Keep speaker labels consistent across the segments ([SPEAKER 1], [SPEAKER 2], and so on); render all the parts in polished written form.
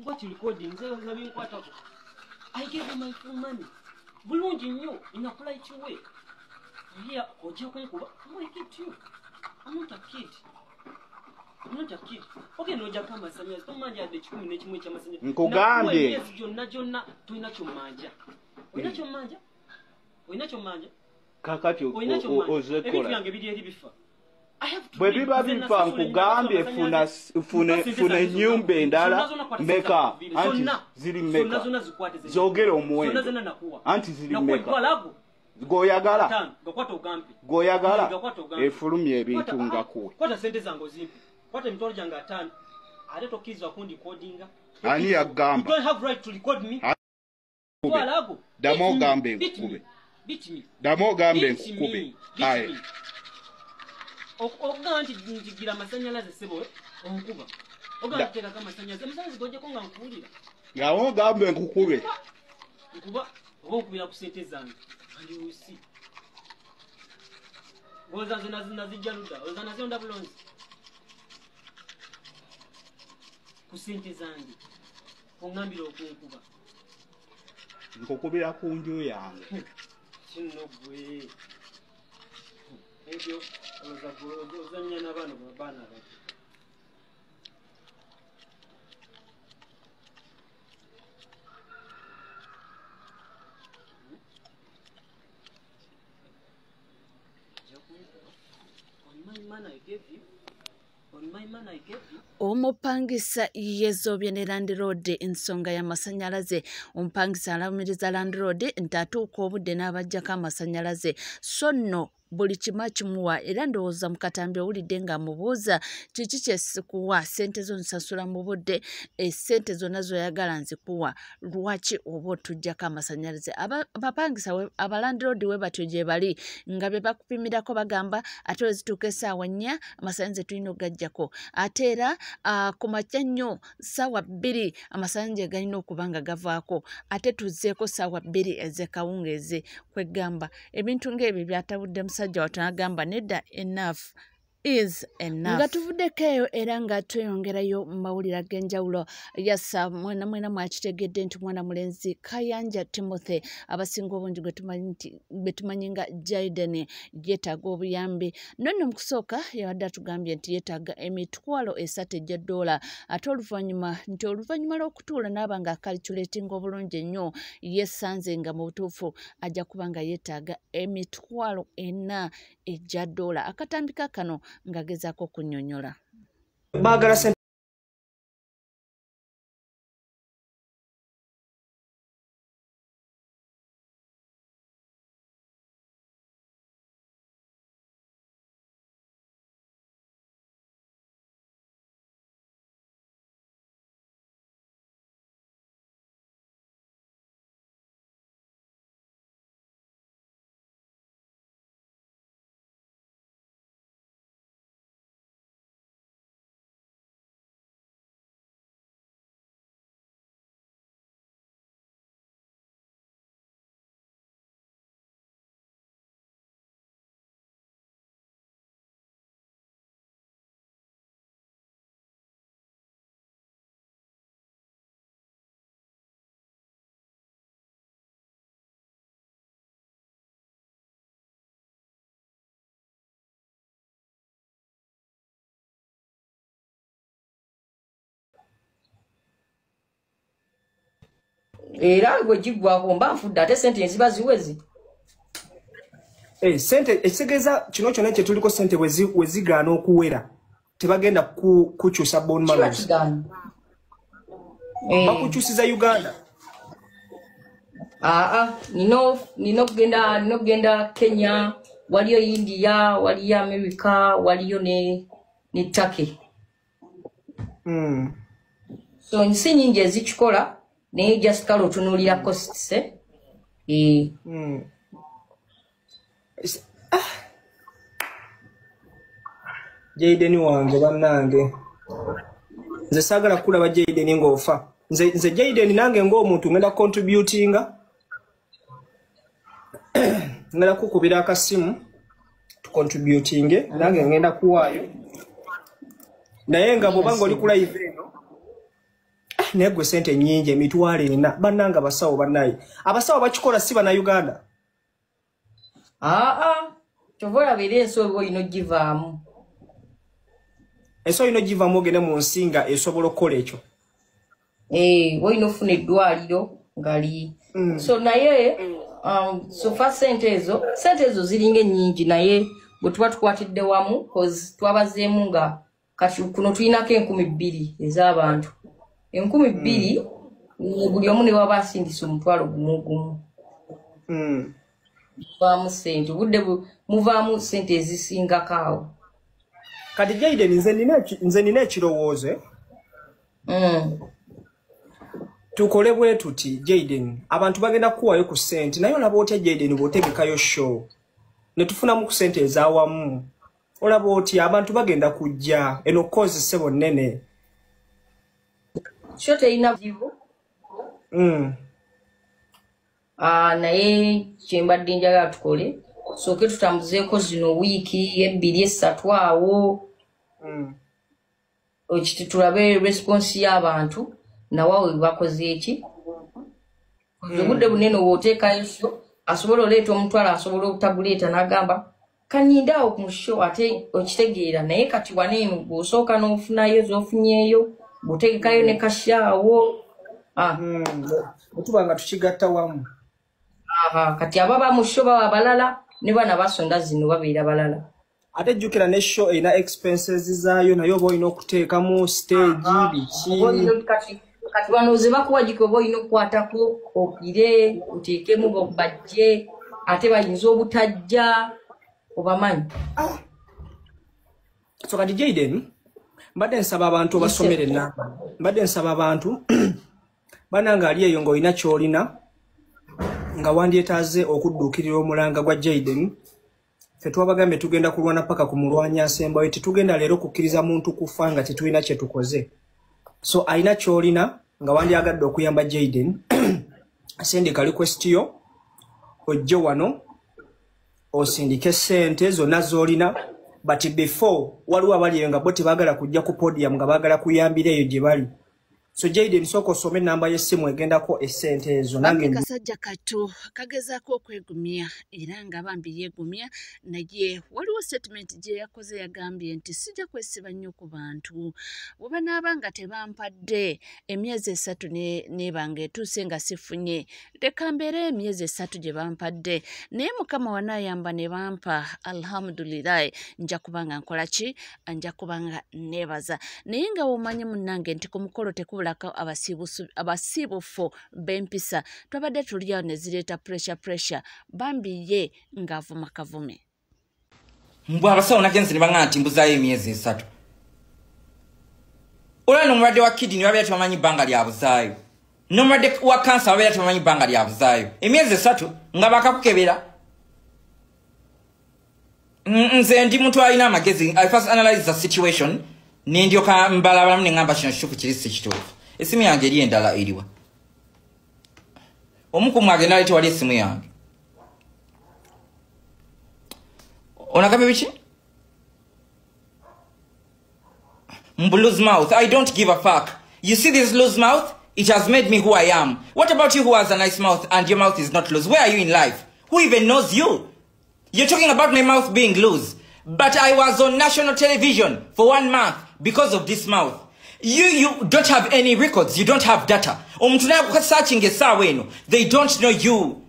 [SPEAKER 1] what recording? I gave you my full money. Bulungi nnyo in a polite way. Here, ojja kunkuba. I'm going to get you. I'm not a kid. I'm not a kid. Okay, no jaka masanyalaze. Tomanja de 11 ekyamasanyalaze.
[SPEAKER 2] Nkugambye.
[SPEAKER 1] Yes, jonna tulina kyomanja. Olina kyomanja? Olina kyomanja?
[SPEAKER 2] Kakati ozekola.
[SPEAKER 1] Ebintu byange biri eri bifa.
[SPEAKER 2] Bwe biba bifa nkugambye fune nyumba endala meka anti ziri meka zogera omuwendo anti ziri meka goyagala efulumya ebintu nga kuwe
[SPEAKER 1] kwata sente zange ozimpi kwata emitwalo gyange 5 ate tokkirizibwa kundicodinga
[SPEAKER 2] ani yagamba
[SPEAKER 1] you don't have right to record me
[SPEAKER 2] dama ogambe nkukube dama ogambe nkukube aye
[SPEAKER 1] Oga nti njigira masanyalaze sebo onkuba. Oga ntera kama masanyalaze msanzi goje ko nga nkulira.
[SPEAKER 2] Yawo gambe nkukube.
[SPEAKER 1] Nkuba okubira ku sente zange. Andi usi. Goza zina zijaluda. Oza nazionda bulonzi. Ku sente zange. Ongambira okunkuba.
[SPEAKER 2] Nkukubira ku nju yange.
[SPEAKER 1] Kino gwe. Ebyo ozanya n'abaana babaana bato.
[SPEAKER 3] Omupangisa yezobye ne Land Road ensonga ya masanyalaze. Omupangisa alamiriza Land Road ntatuuka obudde n'abajjako amasanyalaze. So nno buli kimuwa era ndowooza mukatambi owulidde nga mubuuza kiki kyesikuwa sente zo nsasula mu budde sente zonna zoyagala nzikuwa lwaki oba otujjako amasanyalaze. Abapangisa Land Road we batyo gye bali nga be bakupimirako bagamba ate wezituuka essaawa 4 amasanyalaze tulina ogajjako ate era ku makya nnyo ssaawa 2 amasanyalaze galina okuba nga gavaako ate tuzzeeko ssaawa 2 ez'ekawungeezi kwegamba ebintu ng'ebyo byatabudde musajja watanagamba nedda enough is enough. Nga tuvuddeko eyo era nga tweyongerayo mu mawulire ag'enjawulo yassa mwena mwakitegedde nti mwana mulenzi Kayanja Timothy abasinga obungi gwe tumanyi nga Jaden yeetaaga obuyambi. Nonno mu kusooka yabadde atugambye nti yeetaaga $30,000 egya dola ate oluvannyuma lw'okutuula n'aba nga calculating obulungi ennyo yesanze nga mu butuufu ajja kuba nga yeetaaga $40,000 egya dola. Akatambika kano ngagezaako kunnyonnyola.
[SPEAKER 4] Era gwe jigwako mba nfudde ate sente nziba ziwezi.
[SPEAKER 5] Sente ekitegeeza kino kyonna kye tuliko sente wezigaana okuwera tebagenda kukyusa bone marrows. Bakukyusiza Uganda.
[SPEAKER 4] Nino kugenda Kenya, waliyo India, waliyo America, waliyo ne Turkey. So nsi nyingi ezikikola naye just kale otunuulira costs.
[SPEAKER 5] Jaden wange bannange nze saagala kulaba Jaden ng'ofa. Nze Jaden nange ng'omuntu ngenda contributinga ngenda kukubira akasimu tucontributinge nange ngenda kuwaayo naye nga bw'oba ng'oli ku live eno negwe sente nyingi emitwalo 4 bannanga basawo bannayi abasawo bakikola si bana Uganda
[SPEAKER 4] chovola bere ensobo ino givaamu
[SPEAKER 5] ensobo ino givaamu ogende mu nsinga esobola okukola ekyo
[SPEAKER 4] woino ofuna eddwaliro ngali so naye so fa sente ezo ziringa nyingi naye bwe tuba tukwatidde wamu cause twabazeemu nga kati kuno tulinako 2,000 ez'abantu 2,000 buli omu ne waba asindisa omutwalo gumu muvaamu sente budde muvaamu sente ezisingako awo
[SPEAKER 5] kati Jaden nze nina ekirowoozo tukole bwe tuti Jaden abantu bagenda kuwayo ku sente naye olaba otya Jaden bw'otegekayo show ne tufunamu ku sente ez'awamu olaba otya abantu bagenda kujja eno kozi sebo nnene
[SPEAKER 4] sho terina buzibu naye kyembadde njagala tukole sooke tutambuzeeko zino wiiki 2-3 awo okiti tulabe response y'abantu nawawe bakoze eki obudde bunene obwoteekayo sho asobola oleeta omutwalo asobola obutaguleeta n'agamba kanyindaawo ku sho ate okitegeera naye kati waneeno bw'osooka n'ofunayo z'ofunyeeyo bw'otegekayo ne kashaawo
[SPEAKER 5] bwetuba nga tukigatta wamu
[SPEAKER 4] kati ababa mu sho baba balala ne bana basonda zino babeera balala
[SPEAKER 5] ate jjukira ne show erina expenses zaayo naye oba olina okuteekamu stage biki
[SPEAKER 4] kati bano ze bakuwagika oba olina okukwatako okire oteekemu bajje ate bayinza obutajja obamanyi
[SPEAKER 5] so kati Jaden mbadde nsaba abantu obasomere enamba mbadde nsaba abantu bananga ali eyo ng'olina ky'olina nga wandyetaaze okudduukirira omulanga gwa Jaden ffe twabagambe tugenda kulwana paka ku mulwanyi asembayo tetugenda leero kukkiriza muntu kufa nga tetulina kye tukoze so alina ky'olina nga wandyagadde okuyamba Jaden sindika request yo ojje wano osindike sente zonna z'olina but before waliwo abali eyo nga bo tebaagala kujja ku podium nga baagala kuyambira eyo gye bali so Jaden soko some namba y'essimu egendako essente ezo nange
[SPEAKER 3] kasajja katu kagezaako okwegumya era nga bambi yeegumya naye waliwo statement gye yakoze yagambye nti sijja kwesiba nnyo ku bantu bwe banaaba nga tebampadde emyezi 3 n'ebanga etuuse nga sifunye leka mbeere emyezi 3 gye bampadde naye mukama wanaayamba ne bampa alhamdulillahi nja kubanga nkola ki nja kubanga neebaza naye nga womanyi munnange nti ku mukolo tekubulako abasiibufu b'empisa twabadde tuliawo ne zireeta pressure bambi ye ng'avuma kavume
[SPEAKER 6] mbwe abasawo nagenzi ne baŋŋamba nti mbuzaayo emyezi 3 olwa n'omulwadde wa kidini babeera tebamanyi bbanga lyabuzaayo n'omulwadde wa kansa babeera tebamanyi bbanga lyabuzaayo emyezi 3 nga bakakukebera nze ndi muntu alina amagezi I first analyze the situation nindyoka mbalabalamu ne ŋŋamba kino kituufu kiri si kituufu esimu yange eri endala eriwa omu ku mmwe agenda aleete wali esimu yange onagambye biki mbu loose mouth I don't give a fuck you see this loose mouth it has made me who I am what about you who has a nice mouth and your mouth is not loose where are you in life who even knows you you're talking about my mouth being loose but I was on national television for 1 month because of this mouth you don't have any records you don't have data omuntu naye kusearching essaawa eno they don't know you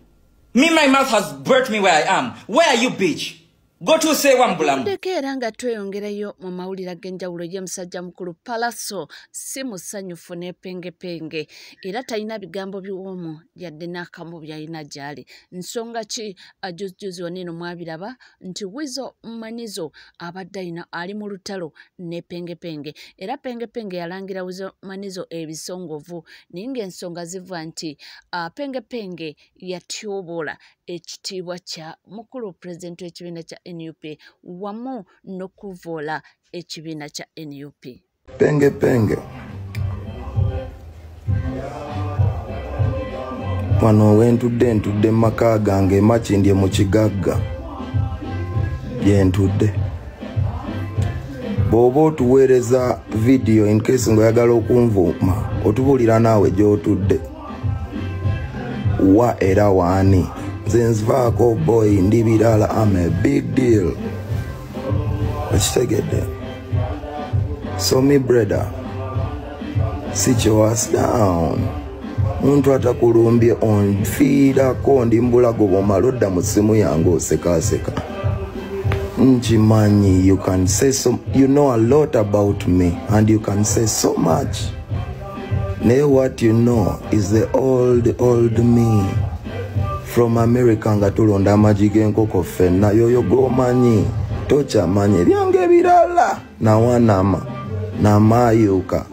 [SPEAKER 6] me my mouth has brought me where I am where are you bitch go to say wambulamu
[SPEAKER 3] ndeke era nga tweyongerayo mu mawulire ag'enjawulo y'omusajja mukulu Palaso si musanyufu n'epengepenge era talina bigambo biwoomu yadde n'akamu byalina gy'ali nsonga ki ajuzijuzi waneeno mwabiraba nti Wizo Manizo abadde ali mu lutalo n'epengepenge era pengepenge yalangira Wizo Manizo ebisongovu naye ng'ensonga ziva nti pengepenge yatyoboola ekitiibwa kya mukulu pulezidenti w'ekibiina kya NUP wamu n'okuvoola ekibiina kya NUP.
[SPEAKER 7] Penge wano wentudde maka gange makindye mu kigagga gyentudde Bobo tuweereza video in case ngoyagala okunvuma otubulira naawe gy'otudde wa era waani nze nzivaako boy ndi birala am a big deal okitegedde so me brother sit your ass down muntu atakulumbye onfiirako ndi mbulago bw'omala odda mu ssimu yange osekaaseka nkimanyi you can say so, you know a lot about me and you can say so much naye what you know is the old me from America nga tulonda amagi g'enkoko ffenna yoyo gomanyi tokyamanyi ebyange ebirala nawanama namayuka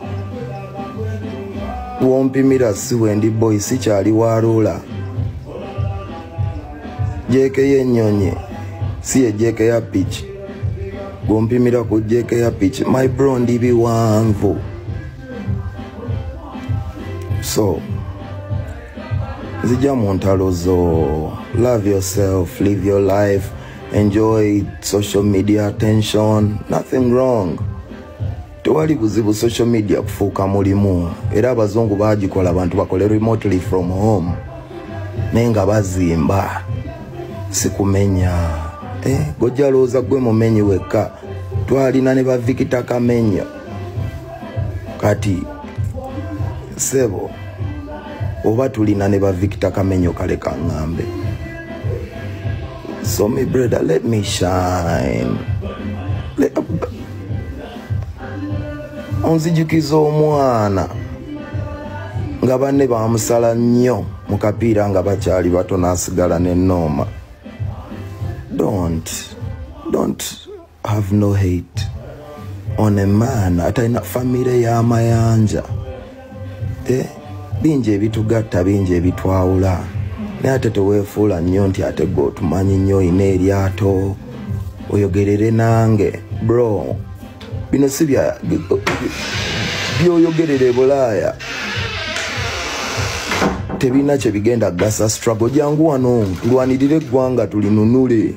[SPEAKER 7] wompimira siwe ndi boy sikyali walula jeke y'ennyonyi si ye jeke ya pitch gompimira ku jeke ya pitch my bro ndi biwanvu so zija mu ntalo zo love yourself live your life enjoy social media attention nothing wrong tewali buzibu social media kufuuka mulimu era abazungu bagikola abantu bakole remotely from home naye nga bazimba sikumenya gojja looza gwe mumenyi wekka twalina ne bavikita kamenyo kati sebo oba tulina ne bavikita kamenyo kale kaŋŋambe so me brother let me shine onzijukiza omwana nga banne bamusala nnyo mu kapiira nga bakyali bato n'asigala n'ennooma don't have no hate on a man atalina famire y'amayanja bingi ebitugatta bingi ebitwawula naye ate teweefuula nnyo nti ate gwe otumanyi nnyo olina eryato oyogerere nange bro bino si byoyogerera e Bulaaya tebina kye bigenda gasa struggle jangu wano tulwanirire eggwanga tulinunule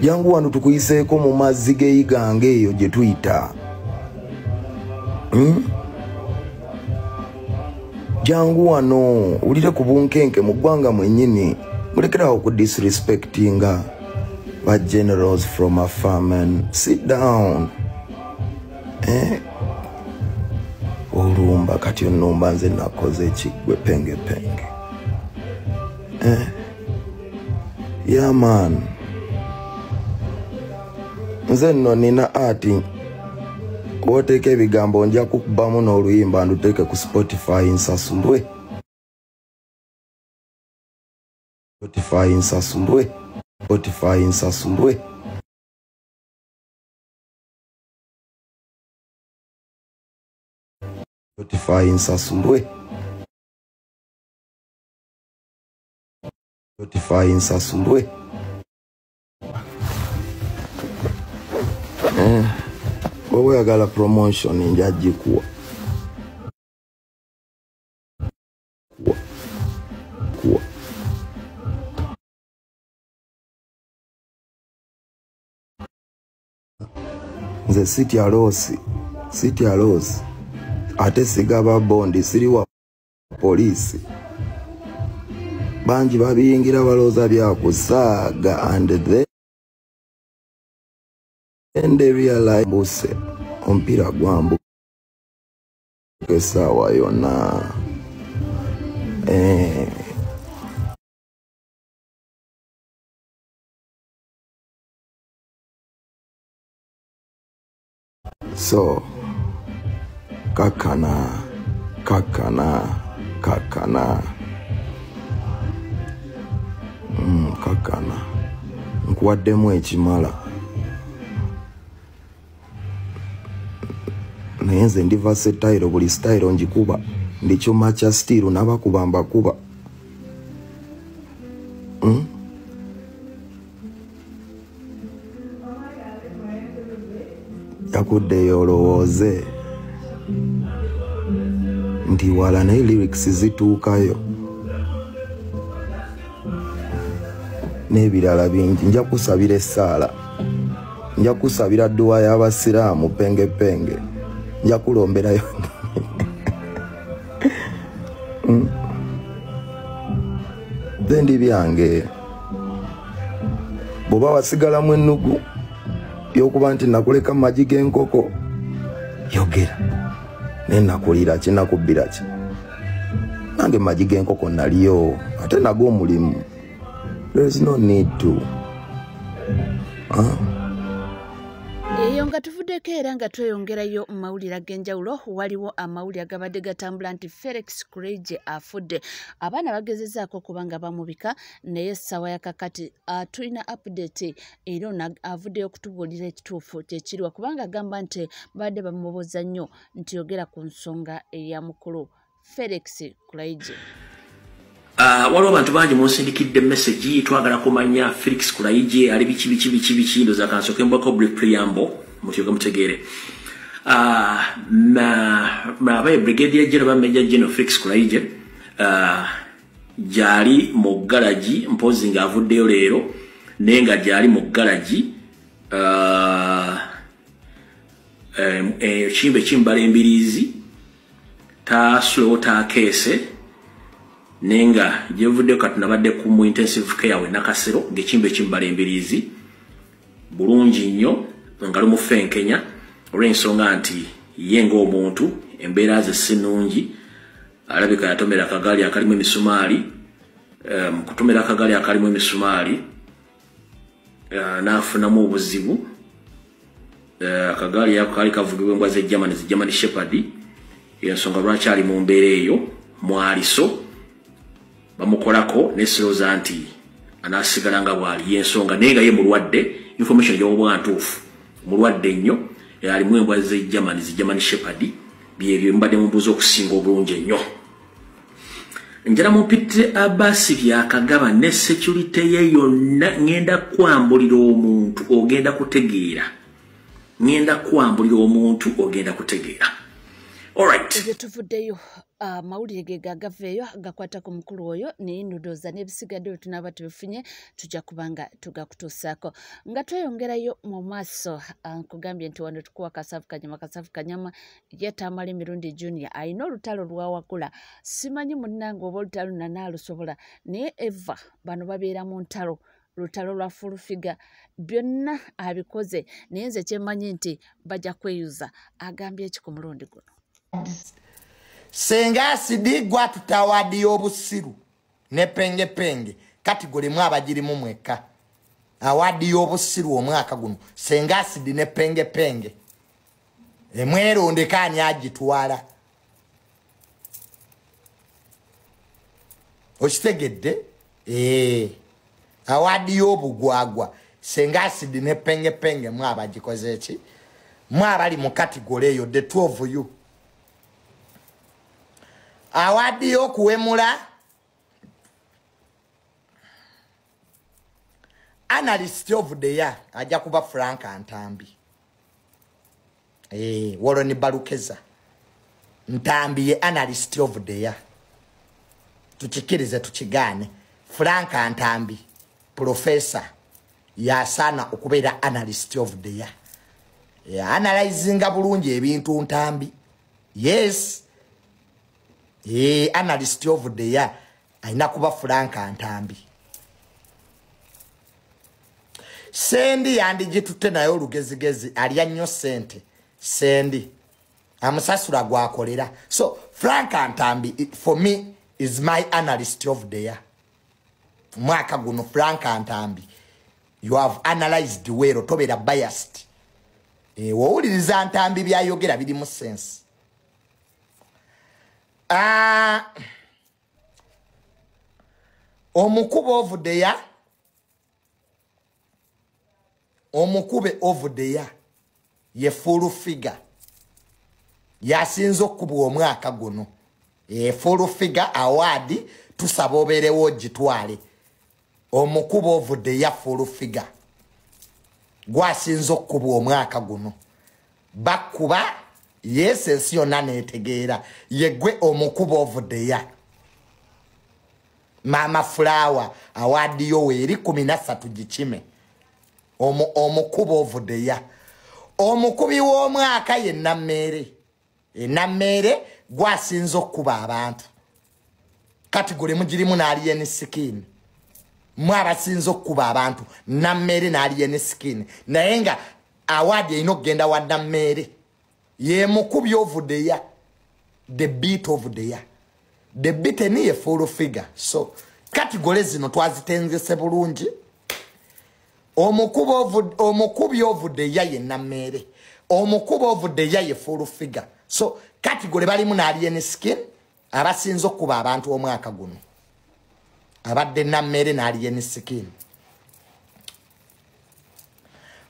[SPEAKER 7] jangu wano tukuyiseeko mu mazzi g'eyigange eyo gye tuyita jangu wano ulire ku bunkenke mu ggwanga mwennyini mulekerawo ku disrespectinga ba generals from a farm and sit down olumba kati onumba nze nakoze ekigwe penge yeah man nze nno nina ati woteeka ebigambo nja kukubamu n'oluyimba nduteeke ku Spotify nsasulwe Bw'oba oyagala promotion nja gikuwa nze sitya losi ate sigaba bondi siri wa polisi bangi babiyingira balooza byakusaaga and then they realize mbuse omupiira gwambuka essaawa yonna so kakana nkuwaddemu ekimala naye nze ndi versatile buli style njikuba ndi kyuma kya stiru n'abakuba mbakuba yakuddeyo olowooze nti wala naye lyrics zituukayo n'ebirala bingi nja kusabira essaala nja kusabira dduwa y'abasiraamu penge nja kulomberayo Dendi byange bwoba wasigalamu ennugu y'okuba nti nakuleka magi g'enkoko yogera ne nakulira ki nakubbira ki nange magi g'enkoko naliyo ate nago omulimu. There is no need to
[SPEAKER 3] eyo nga tuvuddeko era nga tweyongerayo mu mawulire ag'enjawulo. Waliwo amawulire agabadde gatambula nti Felix Kuleije afudde. Abaana bagezezzaako okuba nga bamubika naye essaawa ya kakati tulina update era ono avuddeyo okutubuulira ekituufu kyekiriwa kubanga agamba nti badde bamubuuza nnyo nti yogera ku nsonga eya mukulu Felix Kuleije.
[SPEAKER 8] Waliwo abantu bangi munsindikidde message twagala kumanya Felix Kuleije ali biki ndoza kansooke mbako brief preamble mutyoke mutegeere. Abaye Brigadier General Major General Felix Kuleije gyali mu garagi mpozi nga avuddeyo leero naye nga gyali mu garagi ekimbe kimbala embiriizi taasulewo taakeese nenga jevudde katunabadde ku mu intensive care we nakasero ngekimbe kimbala embiriizi bulungi nnyo nga lumu Fenkenya olw'ensonga nti ye ng'omuntu embeera ze sinungi alabika yatomera akagali akalimu emisumaali kutomera akagali akalimu emisumaali n'afunamu obuzibu akagali ako kali kavugibwa embwa z'German Shepherd ensonga lwaki ali mu mbeera eyo mwaliso bamukolako nesiroza nti anasigala nga bwali yensonga naye nga ye mulwadde information y'obwa ntuufu mulwadde nnyo alimu embwa z'German Shepherd byebyo mbadde mubuuza okusinga obulungi ennyo. Njala mupitte Abasi byakagaba ne security ye yonna ngenda kwambulira omuntu ogenda kutegeera. Alright.
[SPEAKER 3] Tuvuddeyo mawulire ge gagaveeyo gakwata ku mukulu oyo naye ndowooza n'ebisigaddeyo tunaaba tubifunye tujja kubanga tugakutuusaako nga tweyongerayo mu maaso. Nkugambye nti wano tukuwa Kasavu Kanyama ye Tamale Mirundi Junior alina olutalo lwawakula. Simanyi munnange oba olutalo nanaalusobola naye Eva bano babeera mu ntalo lutalo lwa Fulufiga byonna abikoze naye nze kyemmanyi nti bajja kweyuza. Agambye eki ku mulundi guno.
[SPEAKER 9] Senga asidi gwa tutawadi y'obusiru ne penge kati golimu abagirimu mweka awadi y'obusiru omwaka guno senga asidi ne penge emweronde kani agitwala okitegedde awadi y'obugwagwa senga asidi ne penge mwabagikoze eki mwabali mu kategori eyo the 12 of you. Awadi y'okuwemula analyst of the year ajja kuba Frank Ntambi. Warren Balukeza Ntambi ye analyst of the year. Tukikirize tukigane Frank Ntambi professor yasana okubeera analyst of the year. Analyzinga bulungi ebintu Ntambi. Yes. Analyst of the year aina kuba Frank Ntambi. Sendi yandi jitute nayo olugezigezi alya nnyo sente sendi amusasula gwakolera. So Frank Ntambi for me is my analyst of the year. Mwaka guno Frank Ntambi you have analyzed well tobera biased. Wowuliriza Ntambi byayogera biri mu sense. Omukube of the year. Omukube of the year. Ye full figure. Yasinzo okuba omwaka guno. Full figure award tusaboberewo gitwale. Omukube of the year full figure. Gwasinzo okuba omwaka guno. Bakuba yes ensi yonna neetegeera yegwe omukuba of the year. Mama Flower awadi yo eri 13 gikime omukubi of the year omukubi w'omwaka ye Nammere Nammere gwasinza okuba abantu kategori mugirimu n'alien skin mwabasinza okuba abantu Nammere n'alien skin naye nga award erina okugenda wa Nammere ye mukubi of the year the beat of the year the beat ni ye full figure so kategori zino twazitenzese bulungi omukubi of the year ye Nammere omukubi of the year ye full figure so kategori balimu n'alien skin abasinza okuba abantu omwaka guno abadde Nammere n'alien skin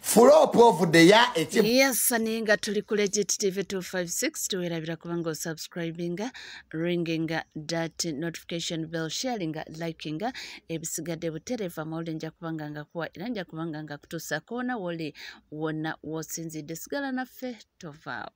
[SPEAKER 9] Flop of the year
[SPEAKER 3] yes aninga tuli ku Legit TV 256 tuwerabira kubanga subscribinga ringinga that notification bell sharinga likinga ebisigadde butereva mawulenja kubanga nga kuwa iranja kubanga nga kutusa kona woli wona wosinzidde sigala naffe tovaawo